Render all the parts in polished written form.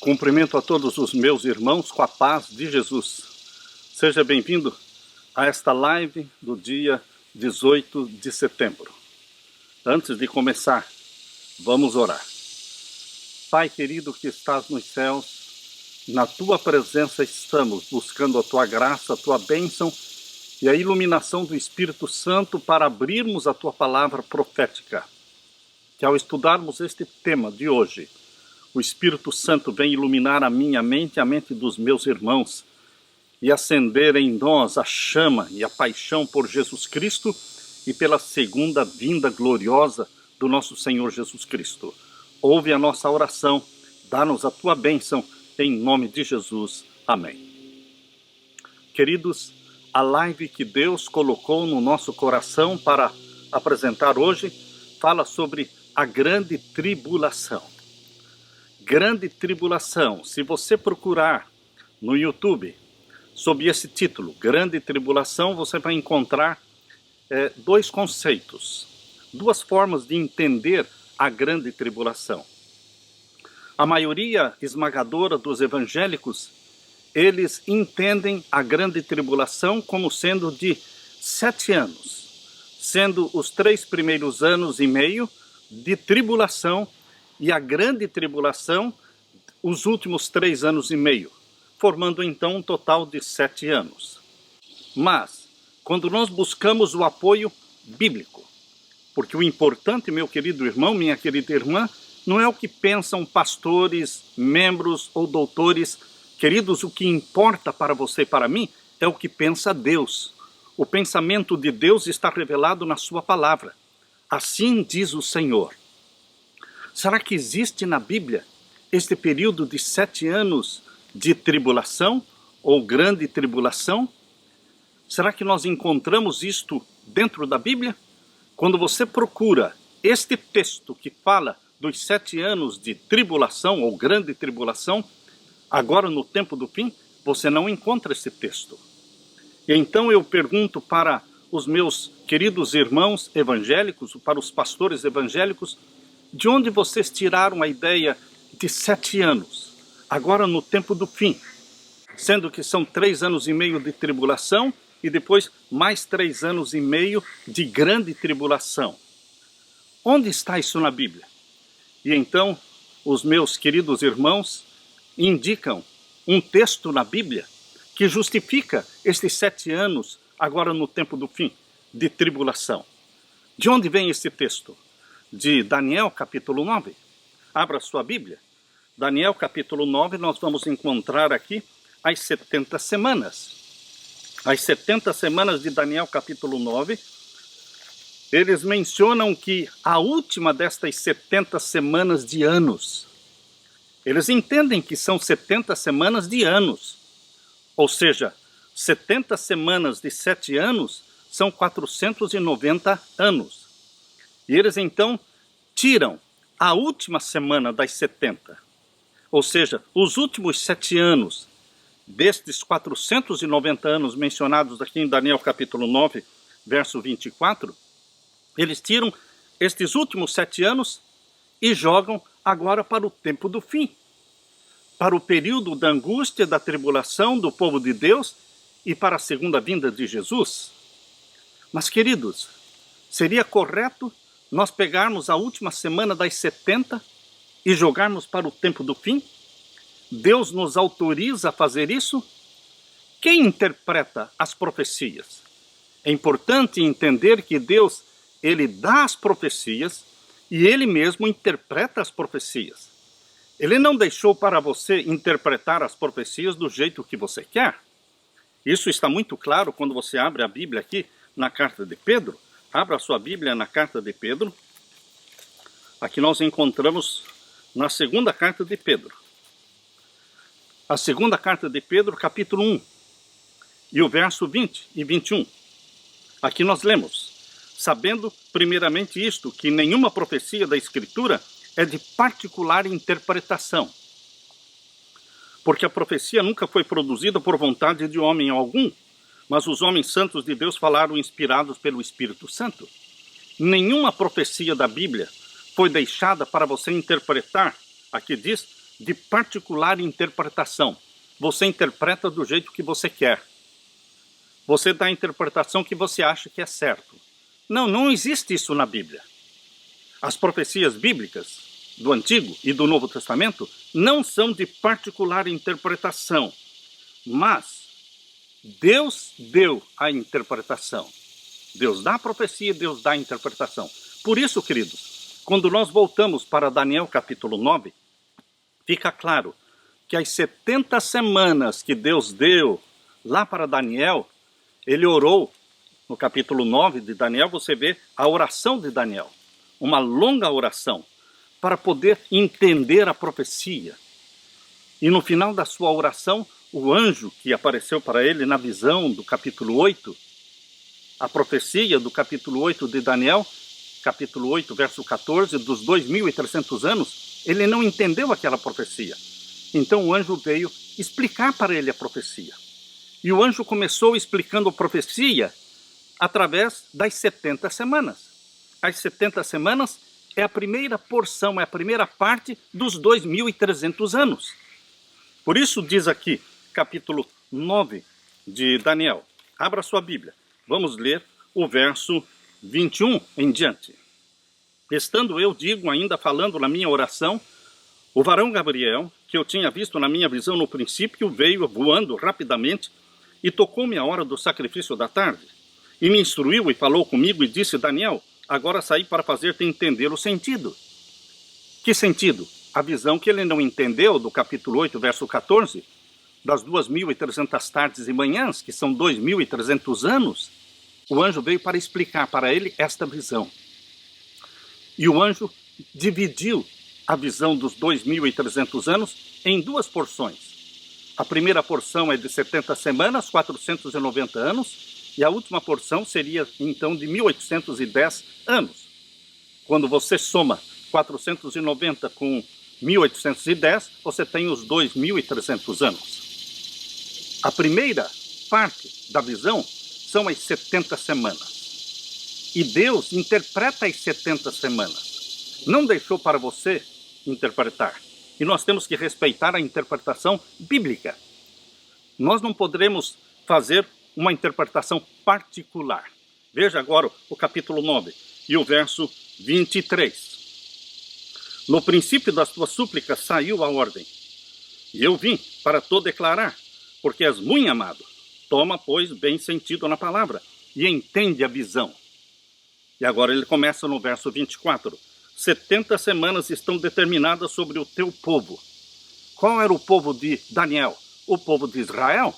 Cumprimento a todos os meus irmãos com a paz de Jesus. Seja bem-vindo a esta live do dia 18 de setembro. Antes de começar, vamos orar. Pai querido que estás nos céus, na Tua presença estamos buscando a Tua graça, a Tua bênção e a iluminação do Espírito Santo para abrirmos a Tua palavra profética. Que ao estudarmos este tema de hoje, o Espírito Santo vem iluminar a minha mente e a mente dos meus irmãos e acender em nós a chama e a paixão por Jesus Cristo e pela segunda vinda gloriosa do nosso Senhor Jesus Cristo. Ouve a nossa oração, dá-nos a Tua bênção, em nome de Jesus. Amém. Queridos, a live que Deus colocou no nosso coração para apresentar hoje fala sobre a grande tribulação. Grande tribulação. Se você procurar no YouTube sob esse título, Grande Tribulação, você vai encontrar dois conceitos, duas formas de entender a grande tribulação. A maioria esmagadora dos evangélicos, eles entendem a grande tribulação como sendo de 7 anos, sendo os 3 primeiros anos e meio de tribulação e a grande tribulação, os últimos 3 anos e meio, formando então um total de 7 anos. Mas, quando nós buscamos o apoio bíblico, porque o importante, meu querido irmão, minha querida irmã, não é o que pensam pastores, membros ou doutores. Queridos, o que importa para você e para mim é o que pensa Deus. O pensamento de Deus está revelado na sua palavra. Assim diz o Senhor. Será que existe na Bíblia este período de 7 anos de tribulação ou grande tribulação? Será que nós encontramos isto dentro da Bíblia? Quando você procura este texto que fala dos 7 anos de tribulação ou grande tribulação, agora no tempo do fim, você não encontra esse texto. E então eu pergunto para os meus queridos irmãos evangélicos, para os pastores evangélicos, de onde vocês tiraram a ideia de 7 anos, agora no tempo do fim, sendo que são 3 anos e meio de tribulação e depois mais 3 anos e meio de grande tribulação? Onde está isso na Bíblia? E então, os meus queridos irmãos indicam um texto na Bíblia que justifica estes 7 anos, agora no tempo do fim, de tribulação. De onde vem esse texto? De Daniel, capítulo 9. Abra sua Bíblia. Daniel, capítulo 9, nós vamos encontrar aqui as 70 semanas. As 70 semanas de Daniel, capítulo 9, eles mencionam que a última destas 70 semanas de anos, eles entendem que são 70 semanas de anos, ou seja, 70 semanas de 7 anos são 490 anos. E eles então tiram a última semana das 70, ou seja, os últimos 7 anos destes 490 anos mencionados aqui em Daniel capítulo 9, verso 24, eles tiram estes últimos 7 anos e jogam agora para o tempo do fim, para o período da angústia, da tribulação do povo de Deus e para a segunda vinda de Jesus. Mas, queridos, seria correto nós pegarmos a última semana das 70 e jogarmos para o tempo do fim? Deus nos autoriza a fazer isso? Quem interpreta as profecias? É importante entender que Deus, Ele dá as profecias e Ele mesmo interpreta as profecias. Ele não deixou para você interpretar as profecias do jeito que você quer. Isso está muito claro quando você abre a Bíblia aqui na carta de Pedro. Abra a sua Bíblia na carta de Pedro. Aqui nós encontramos na segunda carta de Pedro. A segunda carta de Pedro, capítulo 1, e o verso 20 e 21. Aqui nós lemos: sabendo primeiramente isto, que nenhuma profecia da Escritura é de particular interpretação. Porque a profecia nunca foi produzida por vontade de homem algum, mas os homens santos de Deus falaram inspirados pelo Espírito Santo. Nenhuma profecia da Bíblia foi deixada para você interpretar. Aqui diz, de particular interpretação. Você interpreta do jeito que você quer. Você dá a interpretação que você acha que é certo. Não, não existe isso na Bíblia. As profecias bíblicas do Antigo e do Novo Testamento não são de particular interpretação, mas Deus deu a interpretação. Deus dá a profecia, Deus dá a interpretação. Por isso, queridos, quando nós voltamos para Daniel capítulo 9, fica claro que as 70 semanas que Deus deu lá para Daniel, ele orou. No capítulo 9 de Daniel, você vê a oração de Daniel. Uma longa oração para poder entender a profecia. E no final da sua oração, o anjo que apareceu para ele na visão do capítulo 8, a profecia do capítulo 8 de Daniel, capítulo 8, verso 14, dos 2.300 anos, ele não entendeu aquela profecia. Então o anjo veio explicar para ele a profecia. E o anjo começou explicando a profecia através das 70 semanas. As 70 semanas é a primeira porção, é a primeira parte dos 2.300 anos. Por isso diz aqui, capítulo 9 de Daniel. Abra sua Bíblia. Vamos ler o verso 21 em diante. Estando eu, digo, ainda falando na minha oração, o varão Gabriel, que eu tinha visto na minha visão no princípio, veio voando rapidamente e tocou-me a hora do sacrifício da tarde. E me instruiu e falou comigo e disse: Daniel, agora saí para fazer-te entender o sentido. Que sentido? A visão que ele não entendeu do capítulo 8, verso 14, das 2.300 tardes e manhãs, que são 2.300 anos, o anjo veio para explicar para ele esta visão. E o anjo dividiu a visão dos 2.300 anos em duas porções. A primeira porção é de 70 semanas, 490 anos, e a última porção seria, então, de 1.810 anos. Quando você soma 490 com 1.810, você tem os 2.300 anos. A primeira parte da visão são as 70 semanas. E Deus interpreta as 70 semanas. Não deixou para você interpretar. E nós temos que respeitar a interpretação bíblica. Nós não poderemos fazer uma interpretação particular. Veja agora o capítulo 9 e o verso 23. No princípio das tuas súplicas saiu a ordem, e eu vim para te declarar, porque és muito amado. Toma, pois, bem sentido na palavra, e entende a visão. E agora ele começa no verso 24. 70 semanas estão determinadas sobre o teu povo. Qual era o povo de Daniel? O povo de Israel?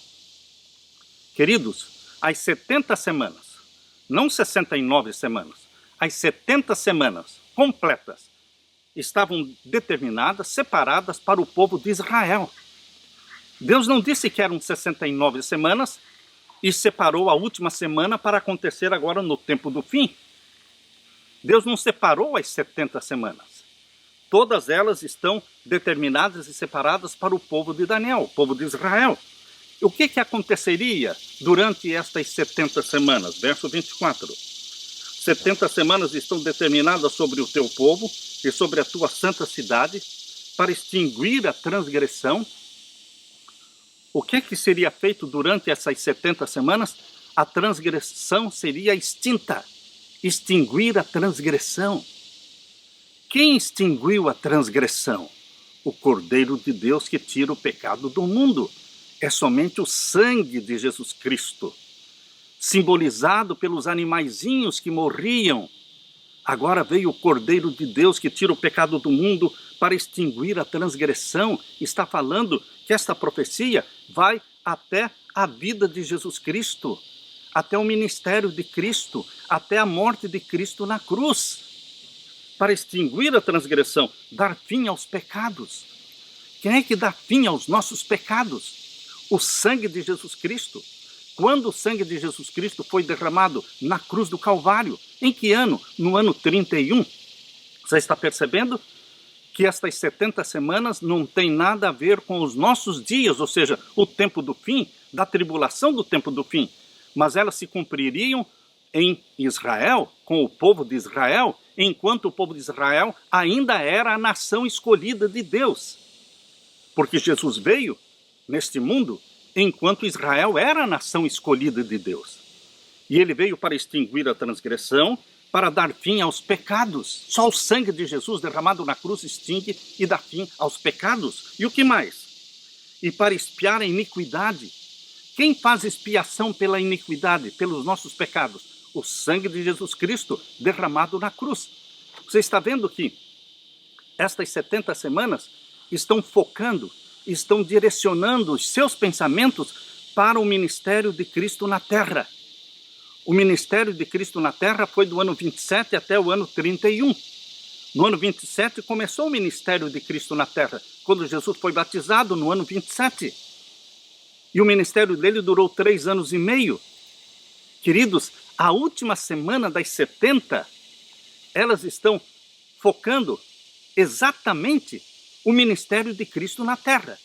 Queridos, as 70 semanas, não 69 semanas, as 70 semanas completas estavam determinadas, separadas para o povo de Israel. Deus não disse que eram 69 semanas e separou a última semana para acontecer agora no tempo do fim. Deus não separou as 70 semanas. Todas elas estão determinadas e separadas para o povo de Daniel, o povo de Israel. O que aconteceria durante estas 70 semanas? Verso 24. 70 semanas estão determinadas sobre o teu povo e sobre a tua santa cidade para extinguir a transgressão. O que seria feito durante essas 70 semanas? A transgressão seria extinta. Extinguir a transgressão. Quem extinguiu a transgressão? O Cordeiro de Deus que tira o pecado do mundo. É somente o sangue de Jesus Cristo, simbolizado pelos animaizinhos que morriam. Agora veio o Cordeiro de Deus que tira o pecado do mundo para extinguir a transgressão. Está falando que esta profecia vai até a vida de Jesus Cristo, até o ministério de Cristo, até a morte de Cristo na cruz, para extinguir a transgressão, dar fim aos pecados. Quem é que dá fim aos nossos pecados? O sangue de Jesus Cristo. Quando o sangue de Jesus Cristo foi derramado na cruz do Calvário? Em que ano? No ano 31. Você está percebendo que estas 70 semanas não tem nada a ver com os nossos dias, ou seja, o tempo do fim, da tribulação do tempo do fim. Mas elas se cumpririam em Israel, com o povo de Israel, enquanto o povo de Israel ainda era a nação escolhida de Deus. Porque Jesus veio neste mundo enquanto Israel era a nação escolhida de Deus. E ele veio para extinguir a transgressão, para dar fim aos pecados. Só o sangue de Jesus derramado na cruz extingue e dá fim aos pecados. E o que mais? E para expiar a iniquidade. Quem faz expiação pela iniquidade, pelos nossos pecados? O sangue de Jesus Cristo derramado na cruz. Você está vendo que estas 70 semanas estão focando, estão direcionando os seus pensamentos para o ministério de Cristo na terra. O ministério de Cristo na terra foi do ano 27 até o ano 31. No ano 27 começou o ministério de Cristo na terra, quando Jesus foi batizado no ano 27. E o ministério dele durou 3 anos e meio. Queridos, a última semana das 70, elas estão focando exatamente o ministério de Cristo na terra.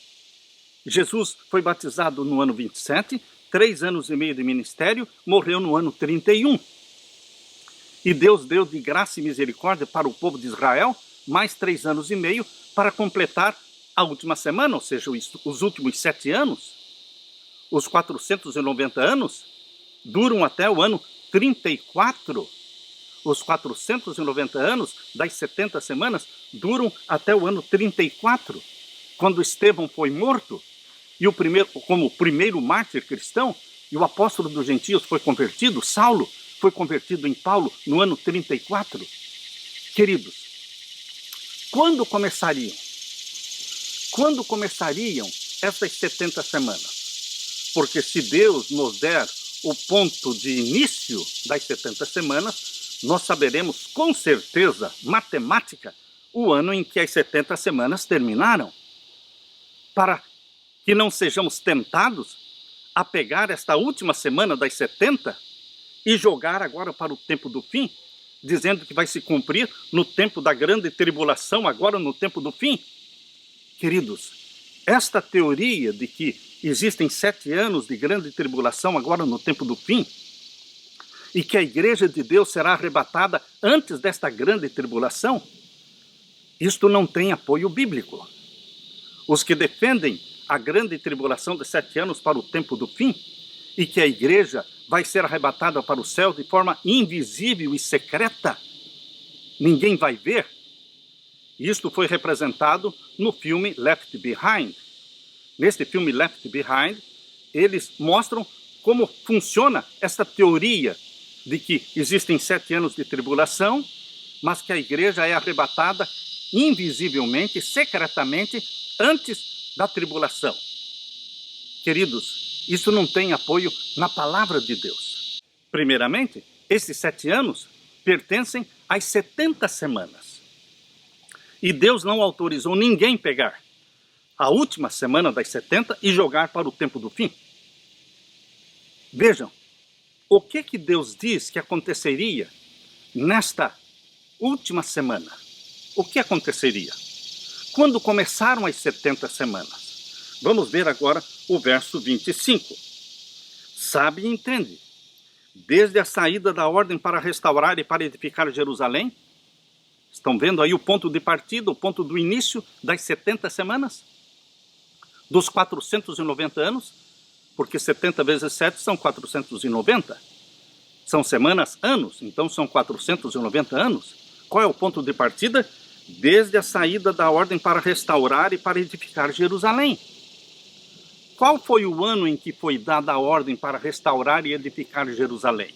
Jesus foi batizado no ano 27, 3 anos e meio de ministério, morreu no ano 31. E Deus deu de graça e misericórdia para o povo de Israel mais 3 anos e meio para completar a última semana, ou seja, os últimos 7 anos. Os 490 anos duram até o ano 34. Os 490 anos das 70 semanas duram até o ano 34, quando Estevão foi morto, e como o primeiro mártir cristão, e o apóstolo dos gentios foi convertido, Saulo foi convertido em Paulo no ano 34. Queridos, quando começariam? Quando começariam essas 70 semanas? Porque se Deus nos der o ponto de início das 70 semanas, nós saberemos com certeza, matemática, o ano em que as 70 semanas terminaram. Para que não sejamos tentados a pegar esta última semana das 70 e jogar agora para o tempo do fim, dizendo que vai se cumprir no tempo da grande tribulação, agora no tempo do fim. Queridos, esta teoria de que existem 7 anos de grande tribulação agora no tempo do fim, e que a igreja de Deus será arrebatada antes desta grande tribulação, isto não tem apoio bíblico. Os que defendem a grande tribulação de 7 anos para o tempo do fim, e que a igreja vai ser arrebatada para o céu de forma invisível e secreta, ninguém vai ver. Isto foi representado no filme Left Behind. Neste filme Left Behind, eles mostram como funciona essa teoria de que existem 7 anos de tribulação, mas que a igreja é arrebatada invisivelmente, secretamente, antes da tribulação. Queridos, isso não tem apoio na palavra de Deus. Primeiramente, esses 7 anos pertencem às 70 semanas. E Deus não autorizou ninguém pegar a última semana das 70 e jogar para o tempo do fim. Vejam, o que Deus diz que aconteceria nesta última semana? O que aconteceria? Quando começaram as 70 semanas? Vamos ver agora o verso 25. Sabe e entende. Desde a saída da ordem para restaurar e para edificar Jerusalém, estão vendo aí o ponto de partida, o ponto do início das 70 semanas? Dos 490 anos, porque 70 vezes 7 são 490. São semanas, anos, então são 490 anos. Qual é o ponto de partida? Desde a saída da ordem para restaurar e para edificar Jerusalém. Qual foi o ano em que foi dada a ordem para restaurar e edificar Jerusalém?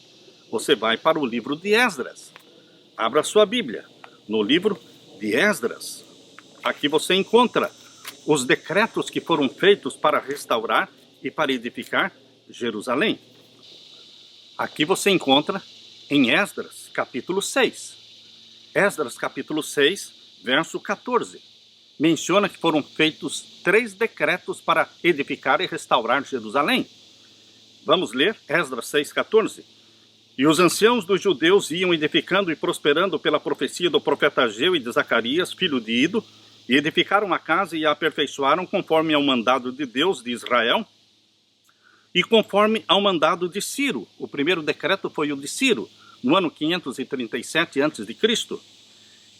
Você vai para o livro de Esdras. Abra sua Bíblia. No livro de Esdras, aqui você encontra os decretos que foram feitos para restaurar e para edificar Jerusalém. Aqui você encontra em Esdras, capítulo 6. Esdras, capítulo 6, verso 14. Menciona que foram feitos 3 decretos para edificar e restaurar Jerusalém. Vamos ler Esdras 6, 14. E os anciãos dos judeus iam edificando e prosperando pela profecia do profeta Ageu e de Zacarias, filho de Ido, e edificaram a casa e a aperfeiçoaram conforme ao mandado de Deus de Israel e conforme ao mandado de Ciro. O primeiro decreto foi o de Ciro, no ano 537 a.C.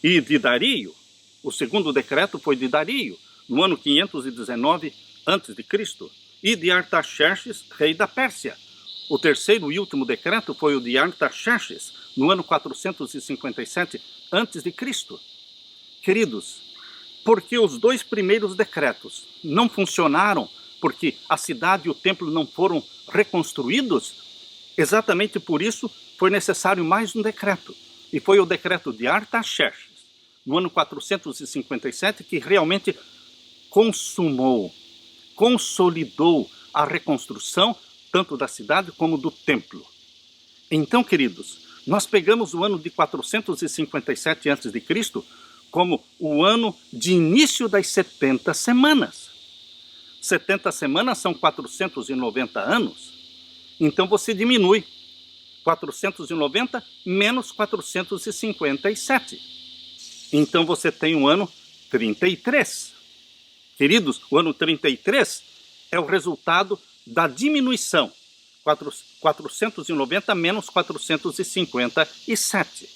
E de Dario, o segundo decreto foi de Dario, no ano 519 a.C., e de Artaxerxes, rei da Pérsia. O terceiro e último decreto foi o de Artaxerxes, no ano 457 a.C. Queridos, porque os dois primeiros decretos não funcionaram, porque a cidade e o templo não foram reconstruídos, exatamente por isso foi necessário mais um decreto. E foi o decreto de Artaxerxes, no ano 457, que realmente consumou, consolidou a reconstrução tanto da cidade como do templo. Então, queridos, nós pegamos o ano de 457 a.C. como o ano de início das 70 semanas. 70 semanas são 490 anos. Então você diminui 490 menos 457. Então você tem o ano 33. Queridos, o ano 33 é o resultado da diminuição. 490 menos 457.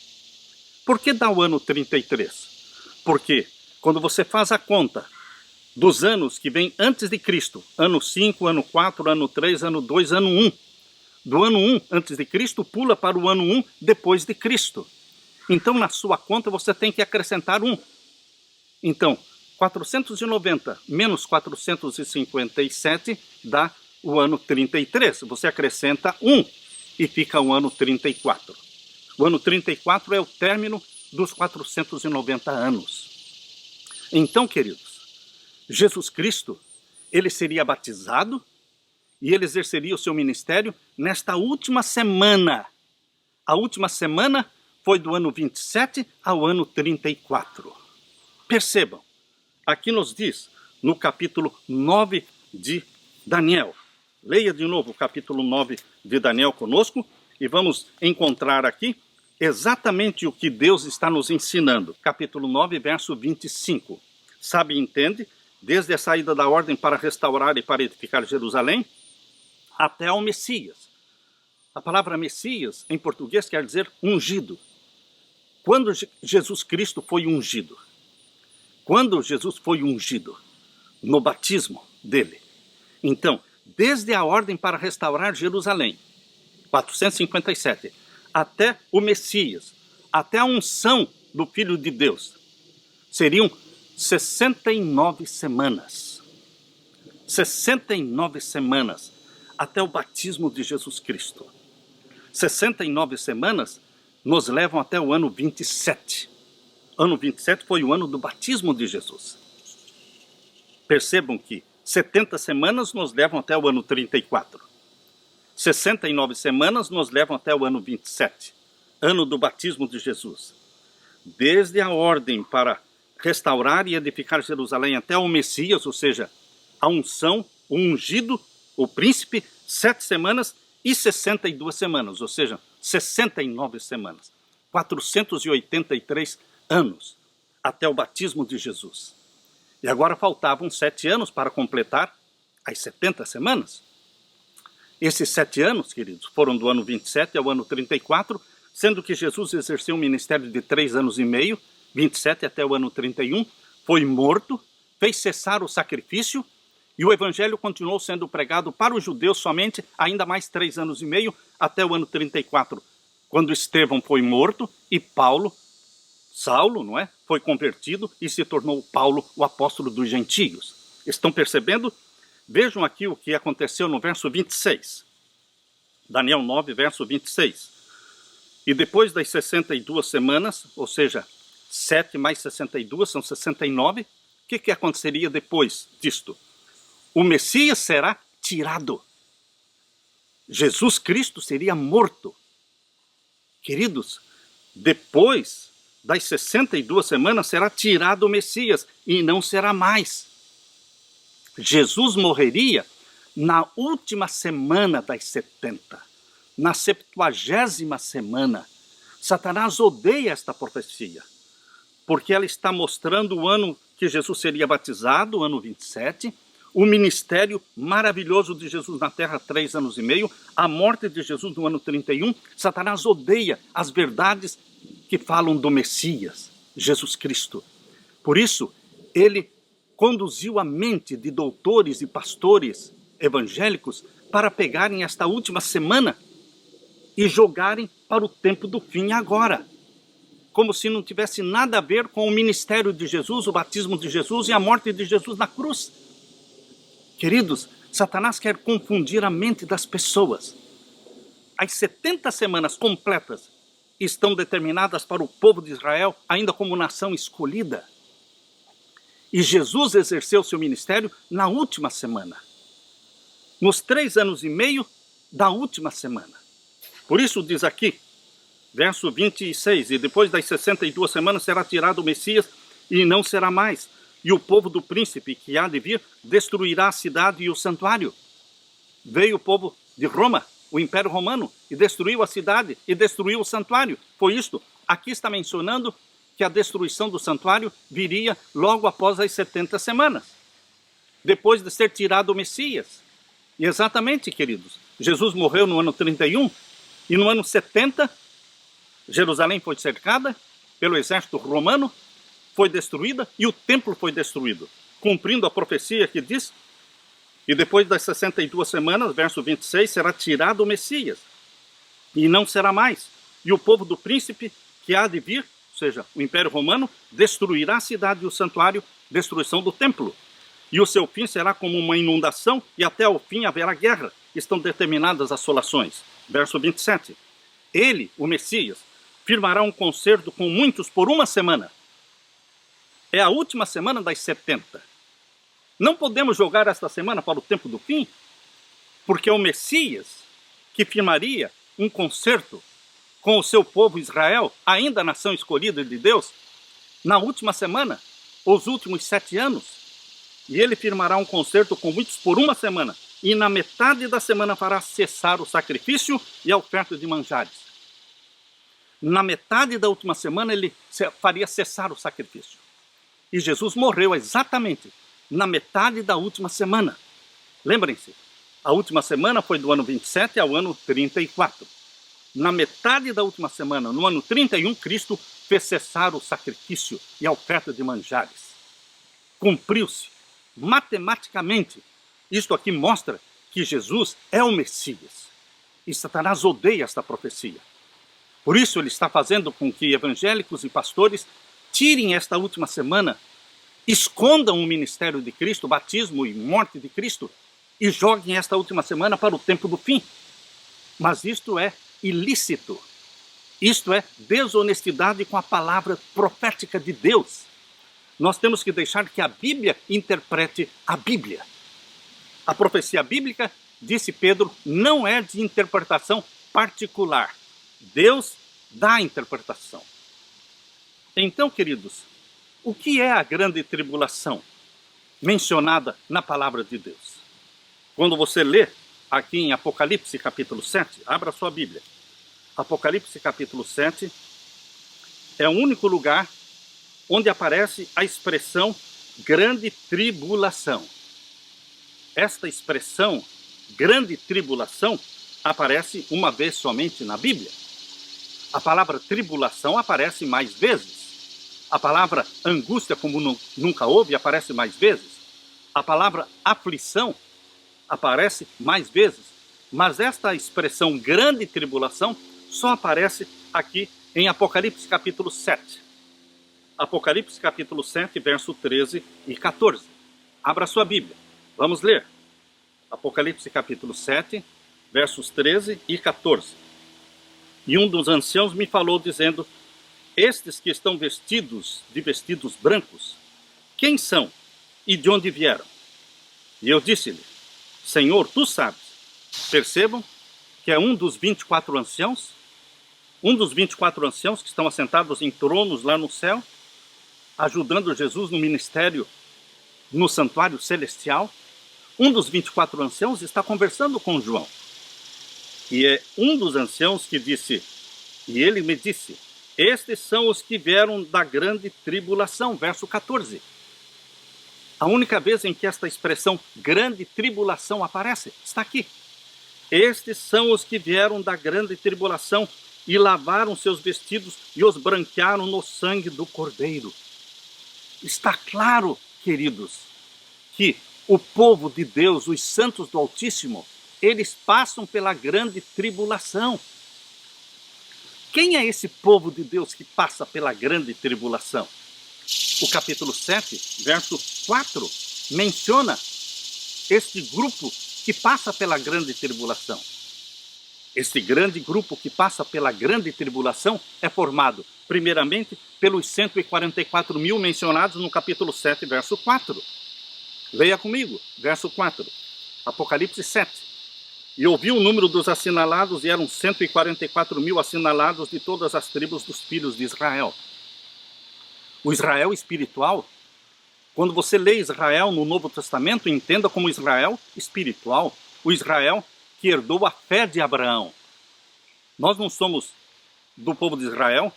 Por que dá o ano 33? Porque quando você faz a conta dos anos que vêm antes de Cristo, ano 5, ano 4, ano 3, ano 2, ano 1. Do ano 1 antes de Cristo pula para o ano 1 depois de Cristo. Então na sua conta você tem que acrescentar 1. Então 490 menos 457 dá o ano 33. Você acrescenta 1 e fica o ano 34. O ano 34 é o término dos 490 anos. Então, queridos, Jesus Cristo, ele seria batizado e ele exerceria o seu ministério nesta última semana. A última semana foi do ano 27 ao ano 34. Percebam, aqui nos diz, no capítulo 9 de Daniel. Leia de novo o capítulo 9 de Daniel conosco e vamos encontrar aqui exatamente o que Deus está nos ensinando. Capítulo 9, verso 25. Sabe e entende, desde a saída da ordem para restaurar e para edificar Jerusalém, até ao Messias. A palavra Messias, em português, quer dizer ungido. Quando Jesus Cristo foi ungido? Quando Jesus foi ungido? No batismo dele. Então, desde a ordem para restaurar Jerusalém, 457, até o Messias, até a unção do Filho de Deus, seriam 69 semanas. 69 semanas até o batismo de Jesus Cristo. 69 semanas nos levam até o ano 27. Ano 27 foi o ano do batismo de Jesus. Percebam que 70 semanas nos levam até o ano 34. 69 semanas nos levam até o ano 27, ano do batismo de Jesus. Desde a ordem para restaurar e edificar Jerusalém até o Messias, ou seja, a unção, o ungido, o príncipe, 7 semanas e 62 semanas, ou seja, 69 semanas. 483 anos até o batismo de Jesus. E agora faltavam 7 anos para completar as 70 semanas. Esses 7 anos, queridos, foram do ano 27 ao ano 34, sendo que Jesus exerceu um ministério de 3 anos e meio, 27 até o ano 31, foi morto, fez cessar o sacrifício, e o evangelho continuou sendo pregado para os judeus somente ainda mais 3 anos e meio, até o ano 34, quando Estevão foi morto e Saulo, não é, foi convertido e se tornou Paulo, o apóstolo dos gentios. Estão percebendo? Vejam aqui o que aconteceu no verso 26. Daniel 9, verso 26. E depois das 62 semanas, ou seja, 7 mais 62 são 69, o que aconteceria depois disto? O Messias será tirado. Jesus Cristo seria morto. Queridos, depois das 62 semanas será tirado o Messias e não será mais. Jesus morreria na última semana das 70, na 70ª semana. Satanás odeia esta profecia, porque ela está mostrando o ano que Jesus seria batizado, o ano 27, o ministério maravilhoso de Jesus na terra, 3 anos e meio, a morte de Jesus no ano 31. Satanás odeia as verdades que falam do Messias, Jesus Cristo. Por isso, ele conduziu a mente de doutores e pastores evangélicos para pegarem esta última semana e jogarem para o tempo do fim agora, como se não tivesse nada a ver com o ministério de Jesus, o batismo de Jesus e a morte de Jesus na cruz. Queridos, Satanás quer confundir a mente das pessoas. As 70 semanas completas estão determinadas para o povo de Israel, ainda como nação escolhida. E Jesus exerceu seu ministério na última semana, nos 3 anos e meio da última semana. Por isso diz aqui, verso 26, e depois das 62 semanas será tirado o Messias e não será mais. E o povo do príncipe que há de vir destruirá a cidade e o santuário. Veio o povo de Roma, o Império Romano, e destruiu a cidade e destruiu o santuário. Foi isto. Aqui está mencionando que a destruição do santuário viria logo após as 70 semanas, depois de ser tirado o Messias. E exatamente, queridos, Jesus morreu no ano 31 e no ano 70, Jerusalém foi cercada pelo exército romano, foi destruída e o templo foi destruído, cumprindo a profecia que diz: e depois das 62 semanas, verso 26, será tirado o Messias e não será mais. E o povo do príncipe que há de vir, ou seja, o Império Romano, destruirá a cidade e o santuário, destruição do templo. E o seu fim será como uma inundação e até o fim haverá guerra. Estão determinadas assolações. Verso 27. Ele, o Messias, firmará um concerto com muitos por uma semana. É a última semana das 70. Não podemos jogar esta semana para o tempo do fim, porque é o Messias que firmaria um concerto com o seu povo Israel, ainda a nação escolhida de Deus, na última semana, os últimos 7 anos. E ele firmará um concerto com muitos por uma semana, e na metade da semana fará cessar o sacrifício e a oferta de manjares. Na metade da última semana ele faria cessar o sacrifício. E Jesus morreu exatamente na metade da última semana. Lembrem-se, a última semana foi do ano 27 ao ano 34. Na metade da última semana, no ano 31, Cristo fez cessar o sacrifício e a oferta de manjares. Cumpriu-se matematicamente. Isto aqui mostra que Jesus é o Messias. E Satanás odeia esta profecia. Por isso ele está fazendo com que evangélicos e pastores tirem esta última semana, escondam o ministério de Cristo, o batismo e morte de Cristo, e joguem esta última semana para o tempo do fim. Mas isto é ilícito. Isto é desonestidade com a palavra profética de Deus. Nós temos que deixar que a Bíblia interprete a Bíblia. A profecia bíblica, disse Pedro, não é de interpretação particular. Deus dá a interpretação. Então, queridos, o que é a grande tribulação mencionada na palavra de Deus? Quando você lê aqui em Apocalipse capítulo 7, abra sua Bíblia. Apocalipse capítulo 7 é o único lugar onde aparece a expressão grande tribulação. Esta expressão, grande tribulação, aparece uma vez somente na Bíblia. A palavra tribulação aparece mais vezes. A palavra angústia, como nunca houve, aparece mais vezes. A palavra aflição aparece mais vezes. Mas esta expressão grande tribulação só aparece aqui em Apocalipse capítulo 7. Apocalipse capítulo 7, verso 13 e 14. Abra sua Bíblia. Vamos ler. Apocalipse capítulo 7, versos 13 e 14. E um dos anciãos me falou dizendo: estes que estão vestidos de vestidos brancos, quem são e de onde vieram? E eu disse-lhe: Senhor, tu sabes. Percebam que é um dos 24 anciãos, que estão assentados em tronos lá no céu, ajudando Jesus no ministério no santuário celestial. Um dos 24 anciãos está conversando com João. E é um dos anciãos que disse, e ele me disse: estes são os que vieram da grande tribulação, verso 14. A única vez em que esta expressão grande tribulação aparece, está aqui. Estes são os que vieram da grande tribulação e lavaram seus vestidos e os branquearam no sangue do Cordeiro. Está claro queridos, que o povo de Deus, os santos do Altíssimo, eles passam pela grande tribulação. Quem é esse povo de Deus que passa pela grande tribulação? O capítulo 7, verso 4, menciona este grupo que passa pela grande tribulação. Este grande grupo que passa pela grande tribulação é formado, primeiramente, pelos 144 mil mencionados no capítulo 7, verso 4. Leia comigo, verso 4, Apocalipse 7. E ouvi o número dos assinalados, e eram 144 mil assinalados de todas as tribos dos filhos de Israel. O Israel espiritual, quando você lê Israel no Novo Testamento, entenda como Israel espiritual, o Israel que herdou a fé de Abraão. Nós não somos do povo de Israel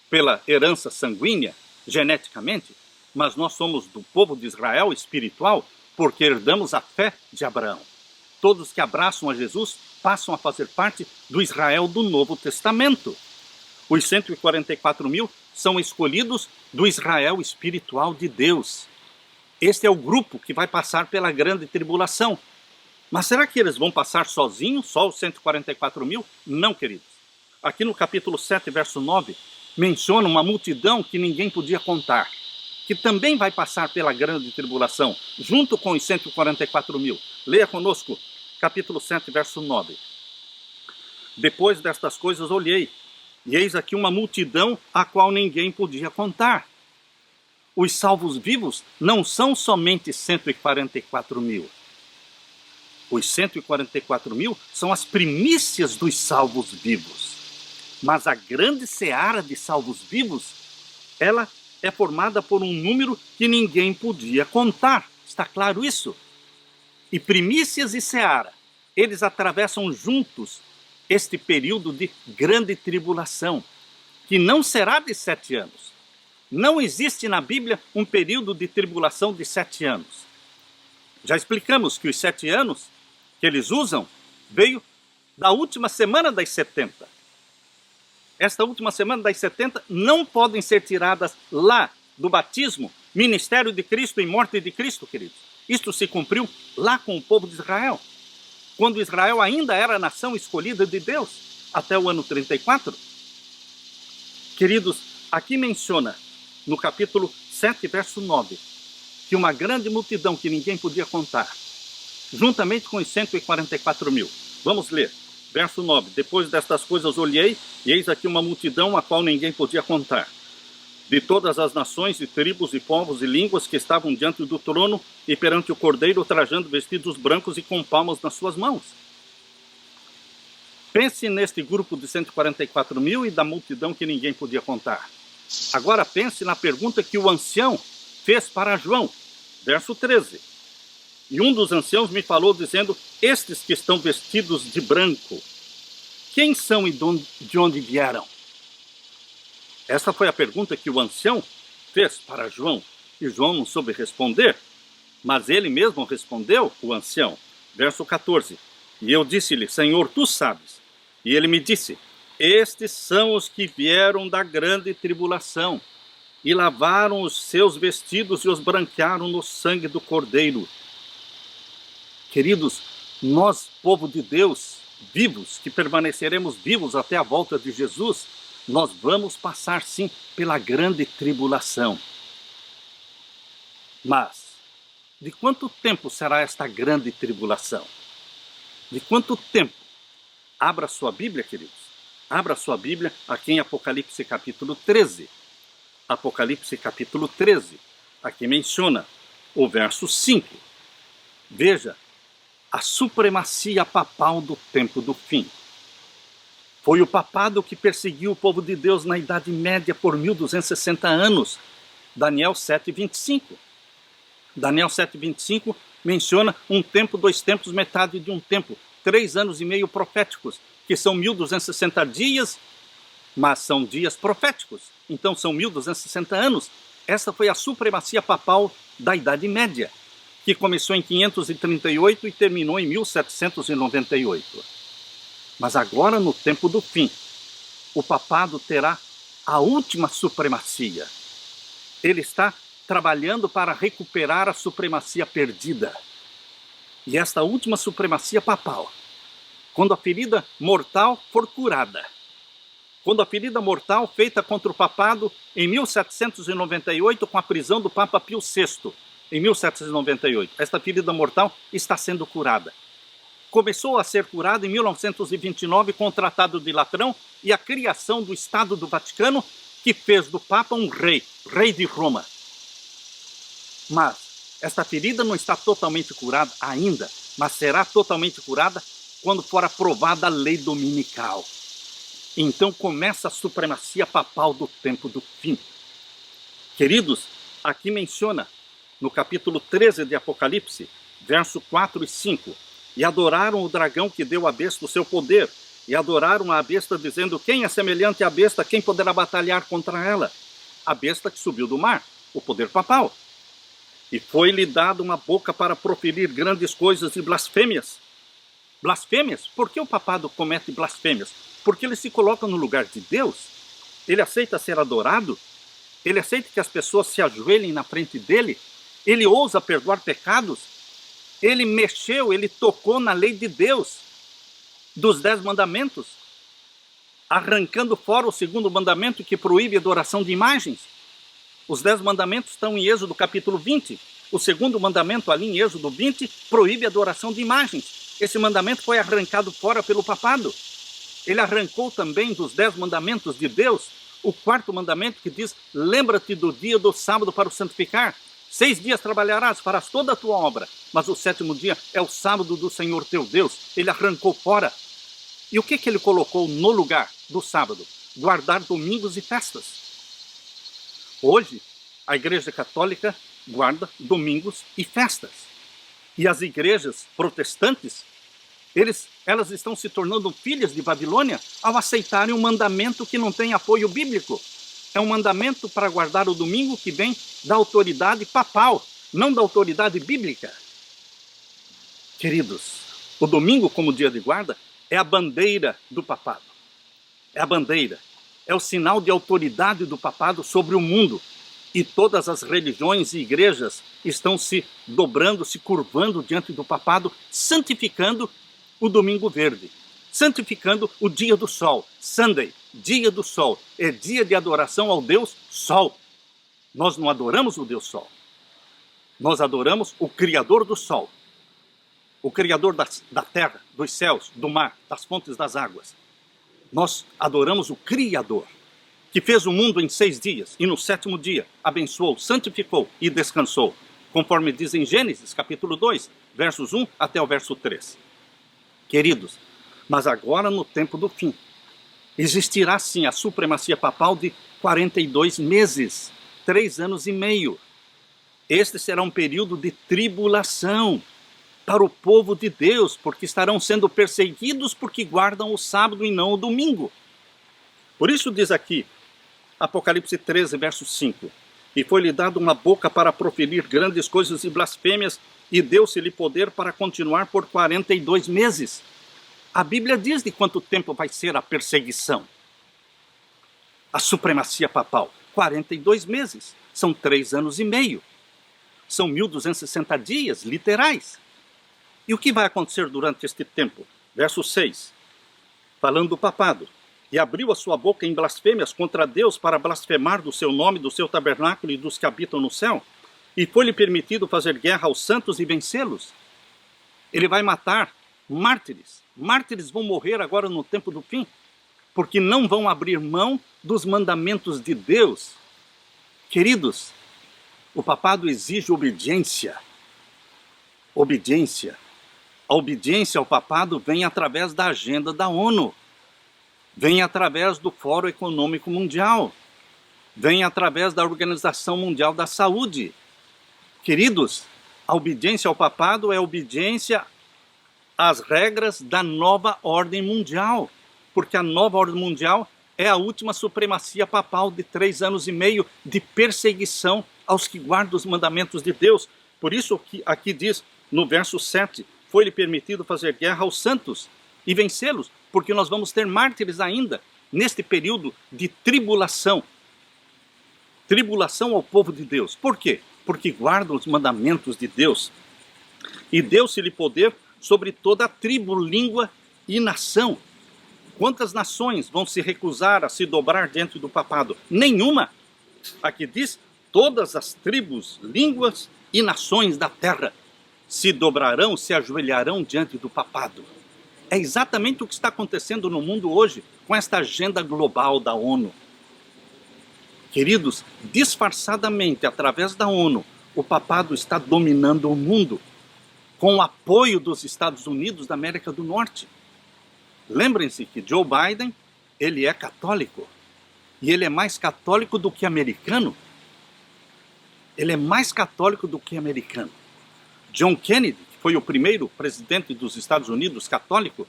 pela herança sanguínea, geneticamente, mas nós somos do povo de Israel espiritual porque herdamos a fé de Abraão. Todos que abraçam a Jesus passam a fazer parte do Israel do Novo Testamento. Os 144 mil são escolhidos do Israel espiritual de Deus. Este é o grupo que vai passar pela grande tribulação. Mas será que eles vão passar sozinhos, só os 144 mil? Não, queridos. Aqui no capítulo 7, verso 9, menciona uma multidão que ninguém podia contar, que também vai passar pela grande tribulação, junto com os 144 mil. Leia conosco, capítulo 7, verso 9. Depois destas coisas olhei, e eis aqui uma multidão a qual ninguém podia contar. Os salvos vivos não são somente 144 mil. Os 144 mil são as primícias dos salvos vivos. Mas a grande seara de salvos vivos, ela é formada por um número que ninguém podia contar. Está claro isso? E primícias e seara, eles atravessam juntos este período de grande tribulação, que não será de 7 anos. Não existe na Bíblia um período de tribulação de 7 anos. Já explicamos que os 7 anos que eles usam veio da última semana das 70. Esta última semana das 70 não podem ser tiradas lá do batismo, ministério de Cristo e morte de Cristo, queridos. Isto se cumpriu lá com o povo de Israel, quando Israel ainda era a nação escolhida de Deus, até o ano 34. Queridos, aqui menciona, no capítulo 7, verso 9, que uma grande multidão que ninguém podia contar, juntamente com os 144 mil. Vamos ler, verso 9. Depois destas coisas olhei, e eis aqui uma multidão a qual ninguém podia contar, de todas as nações e tribos e povos e línguas que estavam diante do trono e perante o Cordeiro, trajando vestidos brancos e com palmas nas suas mãos. Pense neste grupo de 144 mil e da multidão que ninguém podia contar. Agora pense na pergunta que o ancião fez para João, verso 13. E um dos anciãos me falou dizendo: estes que estão vestidos de branco, quem são e de onde vieram? Essa foi a pergunta que o ancião fez para João, e João não soube responder, mas ele mesmo respondeu, o ancião, verso 14. E eu disse-lhe: Senhor, tu sabes. E ele me disse: estes são os que vieram da grande tribulação, e lavaram os seus vestidos e os branquearam no sangue do Cordeiro. Queridos, nós, povo de Deus, vivos, que permaneceremos vivos até a volta de Jesus, nós vamos passar sim pela grande tribulação. Mas, de quanto tempo será esta grande tribulação? De quanto tempo? Abra sua Bíblia, queridos. Abra sua Bíblia aqui em Apocalipse capítulo 13. Apocalipse capítulo 13. Aqui menciona o verso 5. Veja a supremacia papal do tempo do fim. Foi o papado que perseguiu o povo de Deus na Idade Média por 1260 anos. Daniel 7:25. Daniel 7:25 menciona um tempo, 2 tempos, metade de um tempo. 3 anos e meio proféticos, que são 1260 dias, mas são dias proféticos. Então são 1260 anos. Essa foi a supremacia papal da Idade Média, que começou em 538 e terminou em 1798. Mas agora, no tempo do fim, o papado terá a última supremacia. Ele está trabalhando para recuperar a supremacia perdida. E esta última supremacia papal, quando a ferida mortal for curada, quando a ferida mortal feita contra o papado em 1798 com a prisão do Papa Pio VI, em 1798, esta ferida mortal está sendo curada. Começou a ser curada em 1929 com o Tratado de Latrão e a criação do Estado do Vaticano, que fez do Papa um rei de Roma. Mas esta ferida não está totalmente curada ainda, mas será totalmente curada quando for aprovada a lei dominical. Então começa a supremacia papal do tempo do fim. Queridos, aqui menciona no capítulo 13 de Apocalipse, verso 4 e 5, e adoraram o dragão que deu à besta o seu poder, e adoraram a besta dizendo, quem é semelhante à besta, quem poderá batalhar contra ela? A besta que subiu do mar, o poder papal. E foi-lhe dada uma boca para proferir grandes coisas e blasfêmias. Blasfêmias? Por que o papado comete blasfêmias? Porque ele se coloca no lugar de Deus. Ele aceita ser adorado. Ele aceita que as pessoas se ajoelhem na frente dele. Ele ousa perdoar pecados. Ele mexeu, ele tocou na lei de Deus, dos 10 mandamentos, arrancando fora o segundo mandamento que proíbe a adoração de imagens. Os 10 mandamentos estão em Êxodo capítulo 20. O segundo mandamento ali em Êxodo 20 proíbe a adoração de imagens. Esse mandamento foi arrancado fora pelo papado. Ele arrancou também dos 10 mandamentos de Deus o 4º mandamento que diz, lembra-te do dia do sábado para o santificar. 6 dias trabalharás, farás toda a tua obra, mas o 7º dia é o sábado do Senhor teu Deus. Ele arrancou fora. E o que ele colocou no lugar do sábado? Guardar domingos e festas. Hoje, a Igreja Católica guarda domingos e festas. E as igrejas protestantes, elas estão se tornando filhas de Babilônia ao aceitarem um mandamento que não tem apoio bíblico. É um mandamento para guardar o domingo que vem da autoridade papal, não da autoridade bíblica. Queridos, o domingo como dia de guarda é a bandeira do papado. É a bandeira. É o sinal de autoridade do papado sobre o mundo. E todas as religiões e igrejas estão se dobrando, se curvando diante do papado, santificando o domingo verde. Santificando o dia do sol, Sunday, dia do sol, é dia de adoração ao Deus Sol. Nós não adoramos o Deus Sol, nós adoramos o Criador do Sol, o Criador da terra, dos céus, do mar, das fontes das águas. Nós adoramos o Criador, que fez o mundo em 6 dias, e no 7º dia abençoou, santificou e descansou, conforme diz em Gênesis, capítulo 2, versos 1 até o verso 3. Queridos, mas agora no tempo do fim, existirá sim a supremacia papal de 42 meses, 3 anos e meio. Este será um período de tribulação para o povo de Deus, porque estarão sendo perseguidos porque guardam o sábado e não o domingo. Por isso diz aqui, Apocalipse 13, verso 5, e foi-lhe dado uma boca para proferir grandes coisas e blasfêmias, e deu-se-lhe poder para continuar por 42 meses. A Bíblia diz de quanto tempo vai ser a perseguição. A supremacia papal, 42 meses. São 3 anos e meio. São 1260 dias, literais. E o que vai acontecer durante este tempo? Verso 6. Falando do papado. E abriu a sua boca em blasfêmias contra Deus para blasfemar do seu nome, do seu tabernáculo e dos que habitam no céu. E foi-lhe permitido fazer guerra aos santos e vencê-los. Ele vai matar mártires. Mártires vão morrer agora no tempo do fim, porque não vão abrir mão dos mandamentos de Deus. Queridos, o papado exige obediência. Obediência. A obediência ao papado vem através da agenda da ONU. Vem através do Fórum Econômico Mundial. Vem através da Organização Mundial da Saúde. Queridos, a obediência ao papado é obediência às regras da nova ordem mundial, porque a nova ordem mundial é a última supremacia papal de 3 anos e meio de perseguição aos que guardam os mandamentos de Deus. Por isso que aqui diz no verso 7, foi-lhe permitido fazer guerra aos santos e vencê-los, porque nós vamos ter mártires ainda neste período de tribulação. Tribulação ao povo de Deus. Por quê? porque guardam os mandamentos de Deus. E deu-se-lhe poder sobre toda a tribo, língua e nação. Quantas nações vão se recusar a se dobrar diante do papado? Nenhuma. Aqui diz, todas as tribos, línguas e nações da terra se dobrarão, se ajoelharão diante do papado. É exatamente o que está acontecendo no mundo hoje, com esta agenda global da ONU. Queridos, disfarçadamente, através da ONU, o papado está dominando o mundo, com o apoio dos Estados Unidos da América do Norte. Lembrem-se que Joe Biden, ele é católico. E ele é mais católico do que americano. Ele é mais católico do que americano. John Kennedy, que foi o primeiro presidente dos Estados Unidos católico,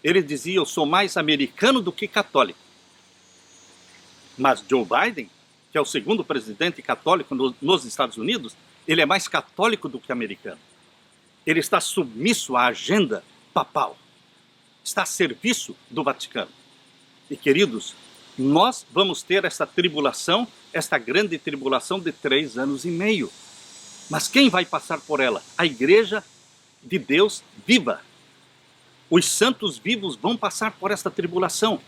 ele dizia, eu sou mais americano do que católico. Mas Joe Biden, que é o segundo presidente católico nos Estados Unidos, ele é mais católico do que americano. Ele está submisso à agenda papal. Está a serviço do Vaticano. E queridos, nós vamos ter essa tribulação, esta grande tribulação de 3 anos e meio. Mas quem vai passar por ela? A igreja de Deus viva. Os santos vivos vão passar por esta tribulação.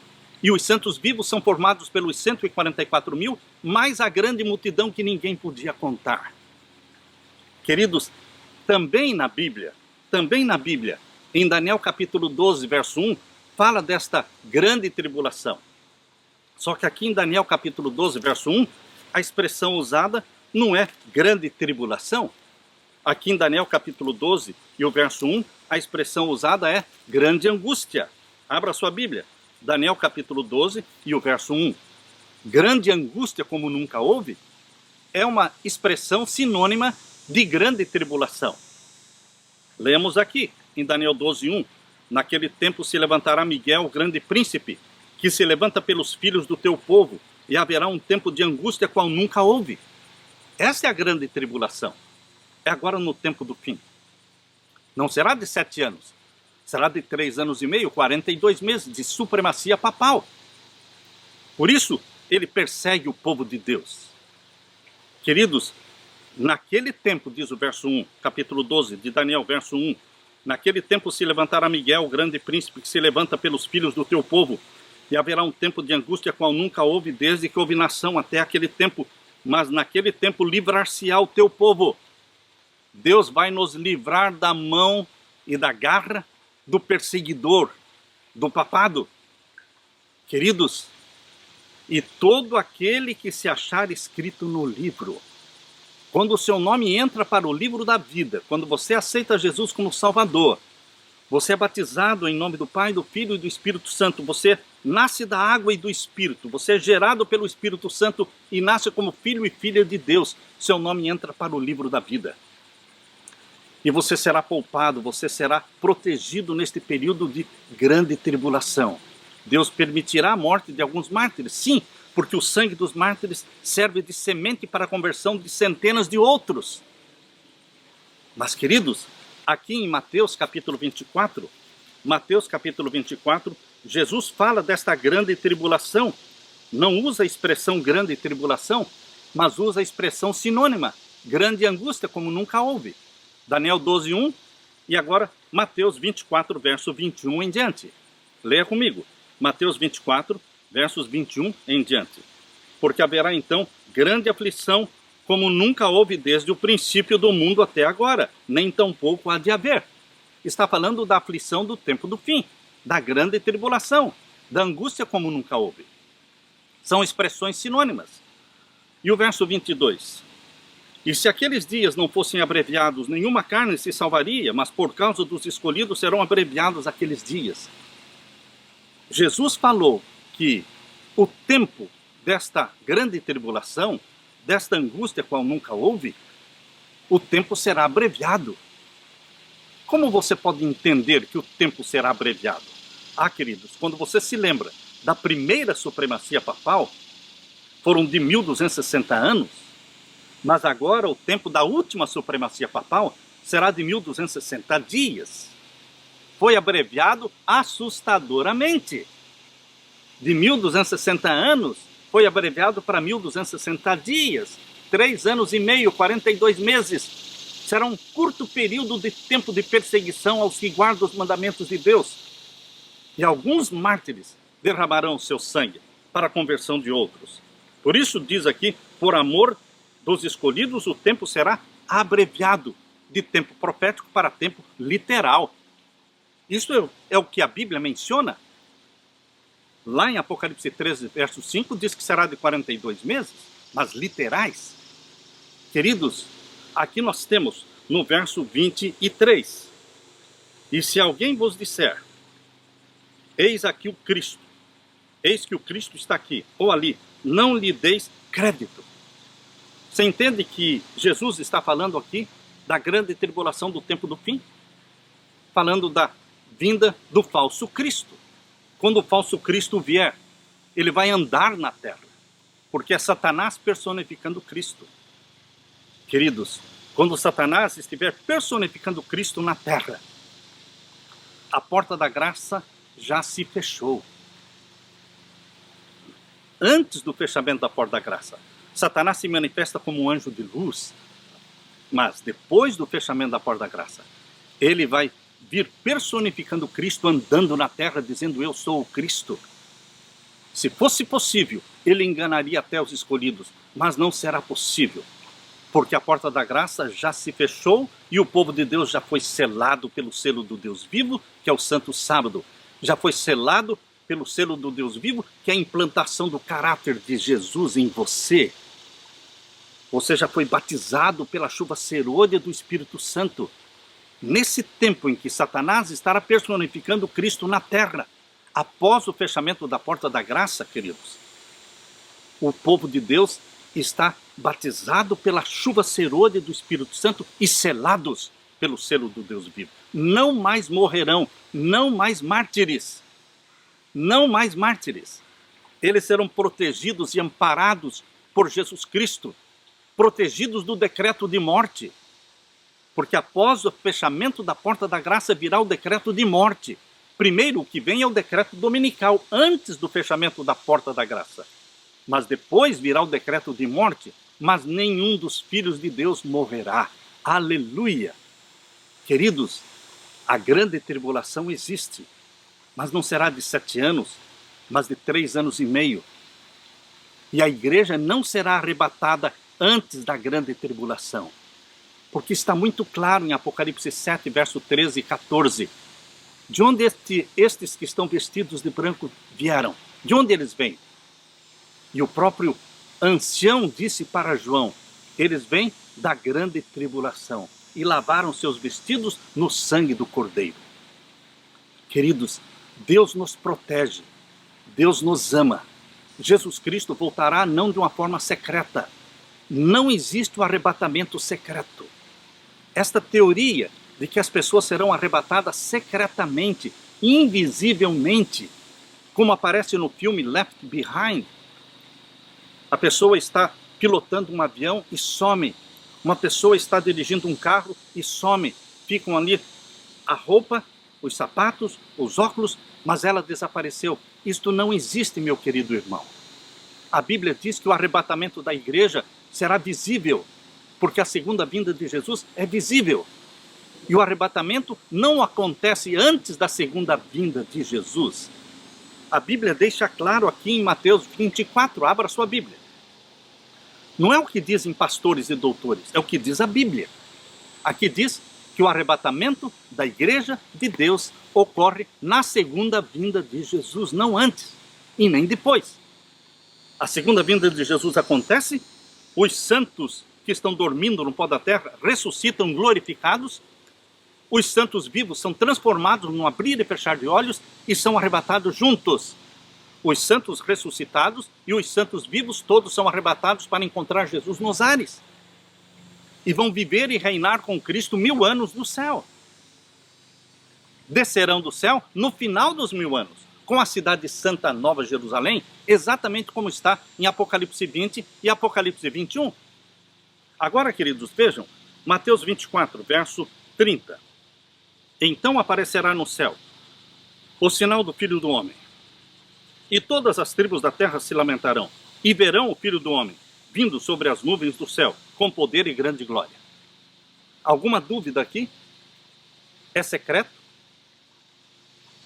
E os santos vivos são formados pelos 144 mil, mais a grande multidão que ninguém podia contar. Queridos, também na Bíblia, em Daniel capítulo 12, verso 1, fala desta grande tribulação. Só que aqui em Daniel capítulo 12, verso 1, a expressão usada não é grande tribulação. Aqui em Daniel capítulo 12 e o verso 1, a expressão usada é grande angústia. Abra sua Bíblia. Daniel capítulo 12 e o verso 1. Grande angústia como nunca houve é uma expressão sinônima de grande tribulação. Lemos aqui em Daniel 12, 1. Naquele tempo se levantará Miguel, o grande príncipe, que se levanta pelos filhos do teu povo, e haverá um tempo de angústia qual nunca houve. Essa é a grande tribulação. É agora no tempo do fim. Não será de 7 anos. Será de 3 anos e meio, 42 meses de supremacia papal. Por isso, ele persegue o povo de Deus. Queridos, naquele tempo, diz o verso 1, capítulo 12 de Daniel, verso 1, naquele tempo se levantará Miguel, o grande príncipe, que se levanta pelos filhos do teu povo, e haverá um tempo de angústia qual nunca houve, desde que houve nação até aquele tempo, mas naquele tempo livrar-se-á o teu povo. Deus vai nos livrar da mão e da garra do perseguidor, do papado. Queridos, e todo aquele que se achar escrito no livro, quando o seu nome entra para o livro da vida, quando você aceita Jesus como Salvador, você é batizado em nome do Pai, do Filho e do Espírito Santo, você nasce da água e do Espírito, você é gerado pelo Espírito Santo e nasce como filho e filha de Deus, seu nome entra para o livro da vida. E você será poupado, você será protegido neste período de grande tribulação. Deus permitirá a morte de alguns mártires, sim, porque o sangue dos mártires serve de semente para a conversão de centenas de outros. Mas, queridos, aqui em Mateus capítulo 24, Jesus fala desta grande tribulação. Não usa a expressão grande tribulação, mas usa a expressão sinônima, grande angústia como nunca houve. Daniel 12, 1 e agora Mateus 24, verso 21 em diante. Leia comigo. Mateus 24, versos 21 em diante. Porque haverá então grande aflição como nunca houve desde o princípio do mundo até agora, nem tampouco há de haver. Está falando da aflição do tempo do fim, da grande tribulação, da angústia como nunca houve. São expressões sinônimas. E o verso 22. E se aqueles dias não fossem abreviados, nenhuma carne se salvaria, mas por causa dos escolhidos serão abreviados aqueles dias. Jesus falou que o tempo desta grande tribulação, desta angústia qual nunca houve, o tempo será abreviado. Como você pode entender que o tempo será abreviado? Ah, queridos, quando você se lembra da primeira supremacia papal, foram de 1260 anos, mas agora o tempo da última supremacia papal será de 1260 dias. Foi abreviado assustadoramente. De 1260 anos foi abreviado para 1260 dias. 3 anos e meio, 42 meses. Será um curto período de tempo de perseguição aos que guardam os mandamentos de Deus. E alguns mártires derramarão seu sangue para a conversão de outros. Por isso diz aqui, por amor dos escolhidos, o tempo será abreviado de tempo profético para tempo literal. Isso é o que a Bíblia menciona. Lá em Apocalipse 13, verso 5, diz que será de 42 meses, mas literais. Queridos, aqui nós temos no verso 23. E se alguém vos disser, eis aqui o Cristo, eis que o Cristo está aqui, ou ali, não lhe deis crédito. Você entende que Jesus está falando aqui da grande tribulação do tempo do fim? Falando da vinda do falso Cristo. Quando o falso Cristo vier, ele vai andar na terra, porque é Satanás personificando Cristo. Queridos, quando Satanás estiver personificando Cristo na terra, a porta da graça já se fechou. Antes do fechamento da porta da graça, Satanás se manifesta como um anjo de luz, mas depois do fechamento da porta da graça, ele vai vir personificando Cristo, andando na terra, dizendo, eu sou o Cristo. Se fosse possível, ele enganaria até os escolhidos, mas não será possível, porque a porta da graça já se fechou e o povo de Deus já foi selado pelo selo do Deus vivo, que é o Santo Sábado. Já foi selado pelo selo do Deus vivo, que é a implantação do caráter de Jesus em você. Você já foi batizado pela chuva serôdia do Espírito Santo. Nesse tempo em que Satanás estará personificando Cristo na terra, após o fechamento da porta da graça, queridos, o povo de Deus está batizado pela chuva serôdia do Espírito Santo e selados pelo selo do Deus vivo. Não mais morrerão, não mais mártires. Não mais mártires. Eles serão protegidos e amparados por Jesus Cristo, protegidos do decreto de morte. Porque após o fechamento da porta da graça virá o decreto de morte. Primeiro o que vem é o decreto dominical, antes do fechamento da porta da graça. Mas depois virá o decreto de morte, mas nenhum dos filhos de Deus morrerá. Aleluia! Queridos, a grande tribulação existe, mas não será de 7 anos, mas de 3 anos e meio. E a igreja não será arrebatada antes da grande tribulação. Porque está muito claro em Apocalipse 7, verso 13 e 14. De onde estes que estão vestidos de branco vieram? De onde eles vêm? E o próprio ancião disse para João, eles vêm da grande tribulação e lavaram seus vestidos no sangue do Cordeiro. Queridos, Deus nos protege, Deus nos ama. Jesus Cristo voltará não de uma forma secreta. Não existe o arrebatamento secreto. Esta teoria de que as pessoas serão arrebatadas secretamente, invisivelmente, como aparece no filme Left Behind, a pessoa está pilotando um avião e some. Uma pessoa está dirigindo um carro e some. Ficam ali a roupa, os sapatos, os óculos, mas ela desapareceu. Isto não existe, meu querido irmão. A Bíblia diz que o arrebatamento da igreja será visível, porque a segunda vinda de Jesus é visível. E o arrebatamento não acontece antes da segunda vinda de Jesus. A Bíblia deixa claro aqui em Mateus 24, abra sua Bíblia. Não é o que dizem pastores e doutores, é o que diz a Bíblia. Aqui diz que o arrebatamento da igreja de Deus ocorre na segunda vinda de Jesus, não antes e nem depois. A segunda vinda de Jesus acontece, os santos que estão dormindo no pó da terra ressuscitam glorificados, os santos vivos são transformados num abrir e fechar de olhos e são arrebatados juntos. Os santos ressuscitados e os santos vivos todos são arrebatados para encontrar Jesus nos ares. E vão viver e reinar com Cristo 1000 anos no céu. Descerão do céu no final dos 1000 anos, com a cidade santa Nova Jerusalém, exatamente como está em Apocalipse 20 e Apocalipse 21. Agora, queridos, vejam, Mateus 24, verso 30. Então aparecerá no céu o sinal do Filho do Homem, e todas as tribos da terra se lamentarão, e verão o Filho do Homem, vindo sobre as nuvens do céu, com poder e grande glória. Alguma dúvida aqui? É secreto?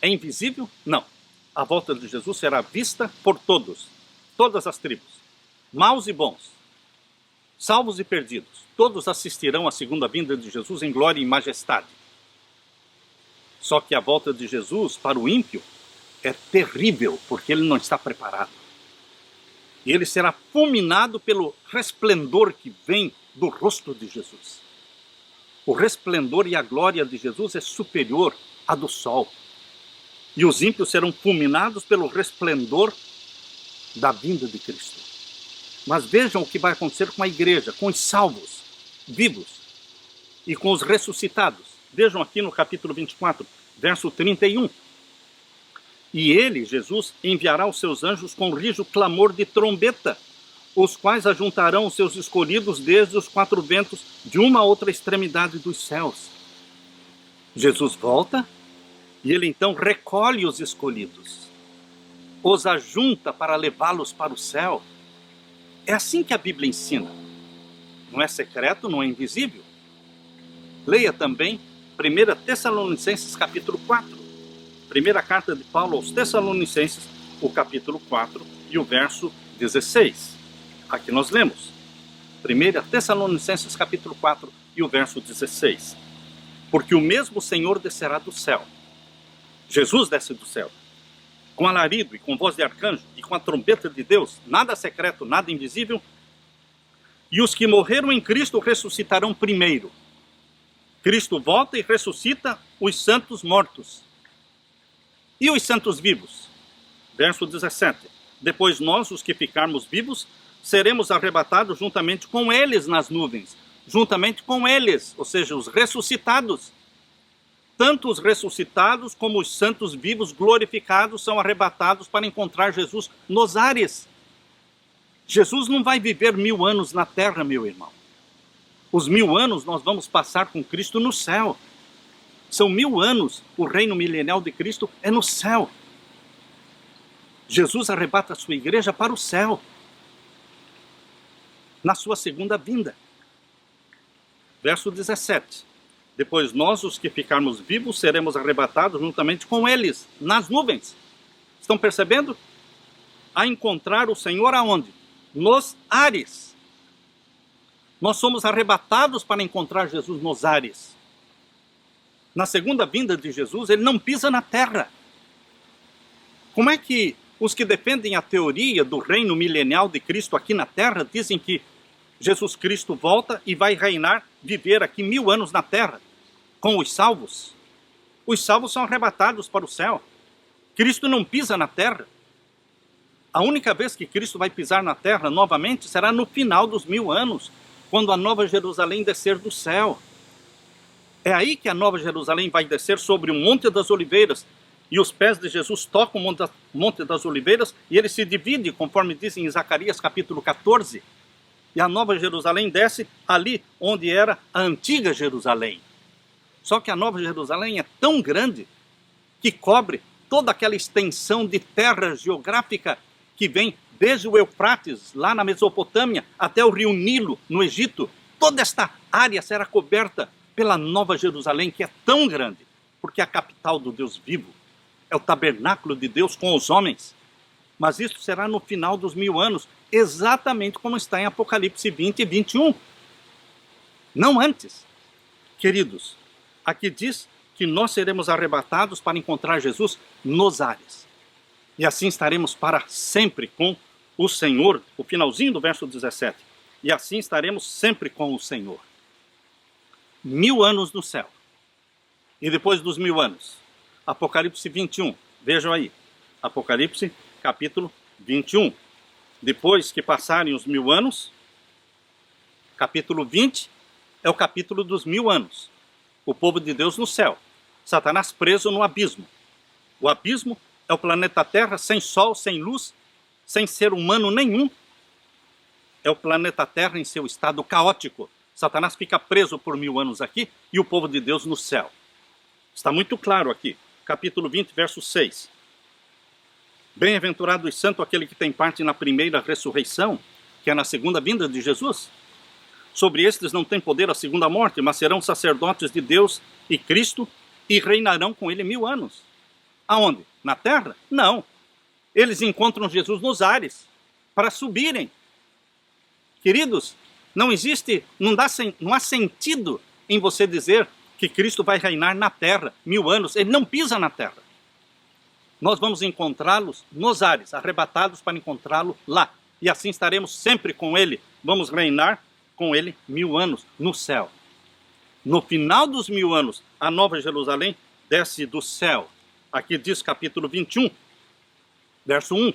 É invisível? Não. A volta de Jesus será vista por todos, todas as tribos, maus e bons, salvos e perdidos. Todos assistirão à segunda vinda de Jesus em glória e majestade. Só que a volta de Jesus para o ímpio é terrível, porque ele não está preparado. E ele será fulminado pelo resplendor que vem do rosto de Jesus. O resplendor e a glória de Jesus é superior à do sol. E os ímpios serão fulminados pelo resplendor da vinda de Cristo. Mas vejam o que vai acontecer com a igreja, com os salvos, vivos, e com os ressuscitados. Vejam aqui no capítulo 24, verso 31. E ele, Jesus, enviará os seus anjos com rijo clamor de trombeta, os quais ajuntarão os seus escolhidos desde os quatro ventos de uma a outra extremidade dos céus. Jesus volta e ele então recolhe os escolhidos, os ajunta para levá-los para o céu. É assim que a Bíblia ensina. Não é secreto, não é invisível. Leia também 1 Tessalonicenses capítulo 4. Primeira carta de Paulo aos Tessalonicenses, o capítulo 4 e o verso 16. Aqui nós lemos. 1 Tessalonicenses capítulo 4 e o verso 16. Porque o mesmo Senhor descerá do céu. Jesus desce do céu. Com alarido e com voz de arcanjo e com a trombeta de Deus, nada secreto, nada invisível. E os que morreram em Cristo ressuscitarão primeiro. Cristo volta e ressuscita os santos mortos. E os santos vivos? Verso 17. Depois nós, os que ficarmos vivos, seremos arrebatados juntamente com eles nas nuvens. Juntamente com eles, ou seja, os ressuscitados. Tanto os ressuscitados como os santos vivos glorificados são arrebatados para encontrar Jesus nos ares. Jesus não vai viver 1000 anos na terra, meu irmão. Os 1000 anos nós vamos passar com Cristo no céu. São 1000 anos, o reino milenial de Cristo é no céu. Jesus arrebata a sua igreja para o céu, na sua segunda vinda. Verso 17. Depois nós, os que ficarmos vivos, seremos arrebatados juntamente com eles, nas nuvens. Estão percebendo? A encontrar o Senhor aonde? Nos ares. Nós somos arrebatados para encontrar Jesus nos ares. Na segunda vinda de Jesus, ele não pisa na terra. Como é que os que defendem a teoria do reino milenial de Cristo aqui na terra dizem que Jesus Cristo volta e vai reinar, viver aqui 1000 anos na terra com os salvos? Os salvos são arrebatados para o céu. Cristo não pisa na terra. A única vez que Cristo vai pisar na terra novamente será no final dos 1000 anos, quando a Nova Jerusalém descer do céu. É aí que a Nova Jerusalém vai descer sobre o Monte das Oliveiras, e os pés de Jesus tocam o Monte das Oliveiras, e ele se divide, conforme diz em Zacarias capítulo 14. E a Nova Jerusalém desce ali onde era a antiga Jerusalém. Só que a Nova Jerusalém é tão grande que cobre toda aquela extensão de terra geográfica que vem desde o Eufrates, lá na Mesopotâmia, até o rio Nilo, no Egito. Toda esta área será coberta pela Nova Jerusalém, que é tão grande, porque é a capital do Deus vivo. É o tabernáculo de Deus com os homens. Mas isso será no final dos 1000 anos, exatamente como está em Apocalipse 20 e 21. Não antes. Queridos, aqui diz que nós seremos arrebatados para encontrar Jesus nos ares. E assim estaremos para sempre com o Senhor, o finalzinho do verso 17. E assim estaremos sempre com o Senhor. 1000 anos no céu. E depois dos 1000 anos, Apocalipse 21. Vejam aí, Apocalipse capítulo 21. Depois que passarem os 1000 anos, capítulo 20 é o capítulo dos 1000 anos. O povo de Deus no céu. Satanás preso no abismo. O abismo é o planeta Terra sem sol, sem luz, sem ser humano nenhum. É o planeta Terra em seu estado caótico. Satanás fica preso por 1000 anos aqui e o povo de Deus no céu. Está muito claro aqui. Capítulo 20, verso 6. Bem-aventurado e santo aquele que tem parte na primeira ressurreição. que é na segunda vinda de Jesus. Sobre estes não tem poder a segunda morte, mas serão sacerdotes de Deus e Cristo e reinarão com ele 1000 anos. Aonde? Na terra? Não. Eles encontram Jesus nos ares para subirem. Queridos, não há sentido em você dizer que Cristo vai reinar na terra 1000 anos. Ele não pisa na terra. Nós vamos encontrá-los nos ares, arrebatados para encontrá-lo lá. E assim estaremos sempre com ele. Vamos reinar com ele 1000 anos no céu. No final dos 1000 anos, a Nova Jerusalém desce do céu. Aqui diz capítulo 21, verso 1.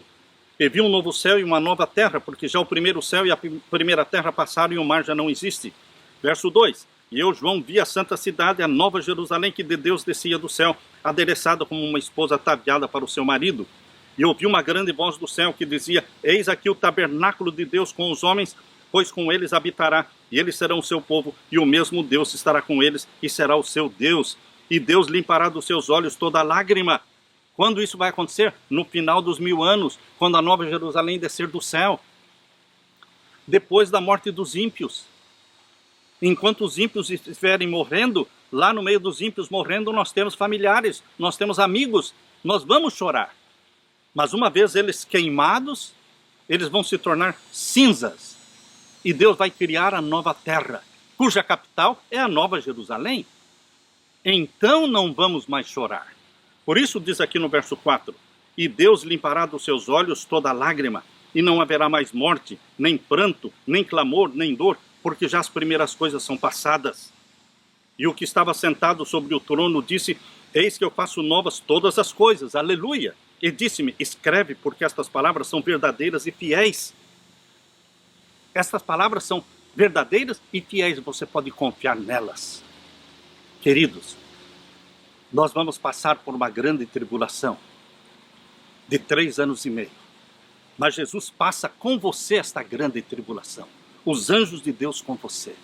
E vi um novo céu e uma nova terra, porque já o primeiro céu e a primeira terra passaram e o mar já não existe. Verso 2. E eu, João, vi a santa cidade, a Nova Jerusalém, que de Deus descia do céu, adereçada como uma esposa ataviada para o seu marido. E ouvi uma grande voz do céu que dizia: eis aqui o tabernáculo de Deus com os homens, pois com eles habitará, e eles serão o seu povo, e o mesmo Deus estará com eles, e será o seu Deus. E Deus limpará dos seus olhos toda lágrima. Quando isso vai acontecer? No final dos 1000 anos, quando a Nova Jerusalém descer do céu. Depois da morte dos ímpios. Enquanto os ímpios estiverem morrendo, lá no meio dos ímpios morrendo, nós temos familiares, nós temos amigos, nós vamos chorar. Mas uma vez eles queimados, eles vão se tornar cinzas. E Deus vai criar a nova terra, cuja capital é a Nova Jerusalém. Então não vamos mais chorar. Por isso diz aqui no verso 4, e Deus limpará dos seus olhos toda lágrima, e não haverá mais morte, nem pranto, nem clamor, nem dor, porque já as primeiras coisas são passadas. E o que estava sentado sobre o trono disse: eis que eu faço novas todas as coisas, aleluia. E disse-me: escreve, porque estas palavras são verdadeiras e fiéis. Estas palavras são verdadeiras e fiéis, você pode confiar nelas. Queridos, nós vamos passar por uma grande tribulação de 3 anos e meio. Mas Jesus passa com você esta grande tribulação. Os anjos de Deus com você.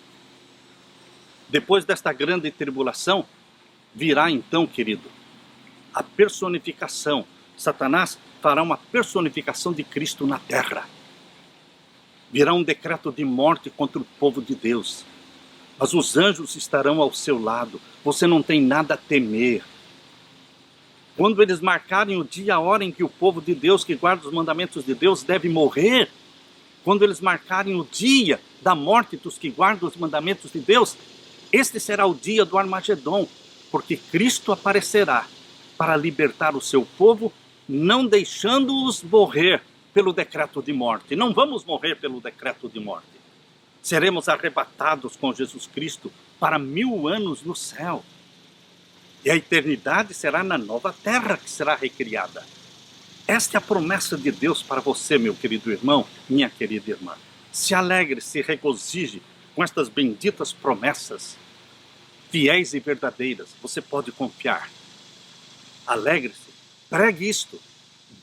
Depois desta grande tribulação, virá então, querido, a personificação. Satanás fará uma personificação de Cristo na terra. Virá um decreto de morte contra o povo de Deus. Mas os anjos estarão ao seu lado. Você não tem nada a temer. Quando eles marcarem o dia, a hora em que o povo de Deus, que guarda os mandamentos de Deus, deve morrer, quando eles marcarem o dia da morte dos que guardam os mandamentos de Deus, este será o dia do Armagedon, porque Cristo aparecerá para libertar o seu povo, não deixando-os morrer pelo decreto de morte. Não vamos morrer pelo decreto de morte. Seremos arrebatados com Jesus Cristo para 1000 anos no céu. E a eternidade será na nova terra que será recriada. Esta é a promessa de Deus para você, meu querido irmão, minha querida irmã. Se alegre, se regozije com estas benditas promessas, fiéis e verdadeiras. Você pode confiar. Alegre-se, pregue isto,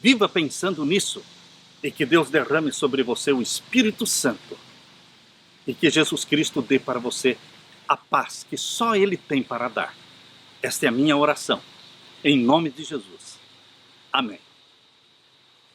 viva pensando nisso, e que Deus derrame sobre você o Espírito Santo, e que Jesus Cristo dê para você a paz que só Ele tem para dar. Esta é a minha oração, em nome de Jesus. Amém.